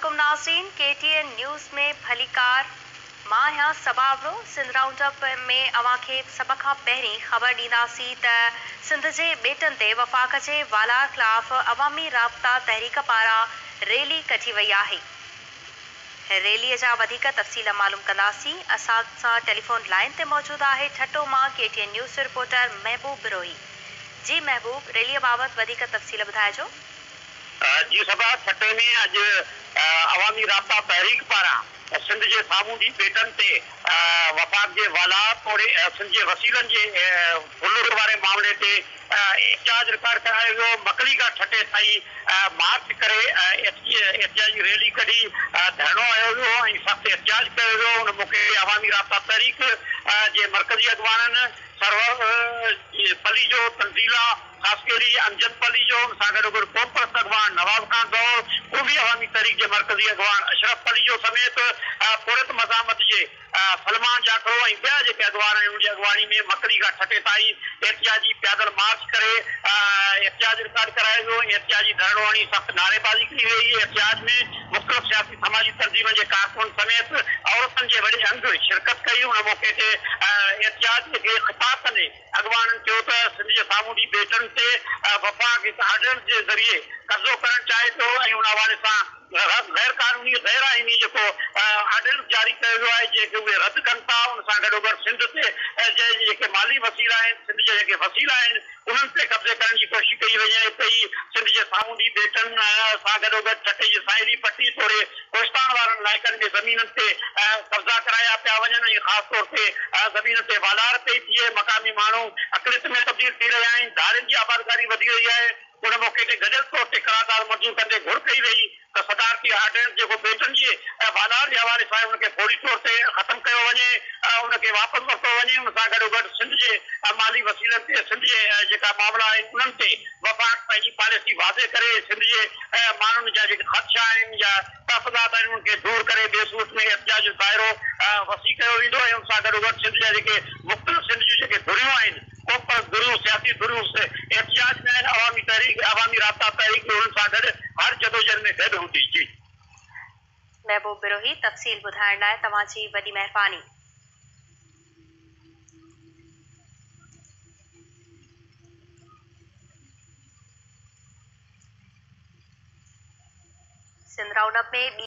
अस्सलामुअलैकुम नाज़रीन, KTN news में भलीकार मां आहियां सबावरो। सिंध राउंडअप में अवां खे सभ खां पहिरीं ख़बर ॾींदासीं त सिंध जे ॿेटनि ते वफ़ाक़ जे वालार ख़िलाफ़ अवामी राब्ता तहरीक पारां रैली कढी वई आहे। रैलीअ जा वधीक तफ़सील मालूम कंदासीं। असां सां टेलीफोन लाइन ते मौजूदु आहे ठटो मां KTN न्यूज़ रिपोर्टर महबूब बिरोही। जी महबूब, रैलीअ बाबति वधीक तफ़सील ॿुधाइजो। जी सभा ठटे में अज अवामी राब्ता तहरीक पारा सिंध के सामूंडी बेटन से वफाक के वाला तोड़े सिंध के वसीलन के फुल्लुर वाले मामले से एहतजाज रिकॉर्ड करायो वियो। मकली का ठटे ताईं मार्च करे एहतजाजी रैली कढी धरनो आयो वियो ऐं सख़्त एहतजाज कयो वियो। उन मौके अवामी राब्ता तहरीक जे मरकज़ी अगवानन सरवर पली जो तंजीला खासकेरी अमजद पली जो सां गॾोगॾु कोपरस अगवान नवाब खान दौर, वो भी अवामी तहरीक के मरकज़ी अगवान अशरफ पली जो समेत पुरत मज़ामत के सलमान जाखड़ो ऐं ॿिया जेके अगवान आहिनि उनजी अगवानी में मकली खां ठटे ताईं एहतजाजी पैदल मार्च करे एहतजाज रिकॉर्ड करायो वियो। एहतजाजी धरणो हणी सख़्त नारेबाज़ी कई वई। एहतजाज में मुख़्तलिफ़ सियासी समाजी तंज़ीमनि जे कारकुन समेत औरतनि जे वॾे अंग शिरकत कई। उन मौके ते एहतजाज खे ख़िताब कंदे अगवाननि चयो त सिंध जे सामूंडी बेटनि ते वफ़ाक़ हिकु आर्डर जे ज़रिए कब्ज़ो करणु चाहे थो ऐं उन हवाले सां गैर कानूनी गैर आइनी जेको आर्डर जारी कयो वियो आहे जेके उहे रद्द कनि था। उन सां गॾोगॾु सिंध ते जेके माली वसीला आहिनि, सिंध जे जेके वसीला आहिनि, उन्हनि ते कब्ज़े करण जी कोशिश कई वई आहे। हिते ई सिंध जे सामूंडी बेटनि सां गॾोगॾु ठटे जी साहिली पट्टी तोड़े कोस्तान वारनि इलाइक़नि में ज़मीननि ते कब्ज़ा कराया पिया वञनि ऐं ख़ासि तौर ते ज़मीन ते वालार पई थिए। मक़ामी माण्हू अक़लियत में तब्दील थी रहिया आहिनि। धारियुनि जी आबादकारी वधी रही आहे। उन मौके ते गॾियल तौर ते करारदाद मंज़ूर कंदे घुर कई वई त सदारती आर्डर जेको बेटनि जे वालार जे हवाले सां उनखे फौरी तौर ते ख़तमु कयो वञे, उनखे वापसि वरितो वञे। उन सां गॾोगॾु सिंध जे माली वसीलनि ते सिंध जे जेका मामला आहिनि उन्हनि ते वफ़ाक़ पंहिंजी पॉलिसी वाज़े करे सिंध जे माण्हुनि जा जेके ख़दशा आहिनि या तहफ़ुज़ात आहिनि उनखे दूर करे ॿिए सूरत में एहतजाज जो दाइरो वसी कयो वेंदो ऐं उन सां गॾोगॾु सिंध जा जेके मुख़्तलिफ़ सिंध जूं जेके धुरियूं आहिनि, कोपरस धुरियूं, सियासी धुरियूं एहतजाज में आहिनि। अवामी तहरीक अवामी राब्ता तहरीक उन्हनि सां गॾु हर जदोजहद में गॾु हूंदी। जी महबूब बिरोही, तफ़सील ॿुधाइण लाइ तव्हांजी वॾी महिरबानी। सिंध राउंडअप में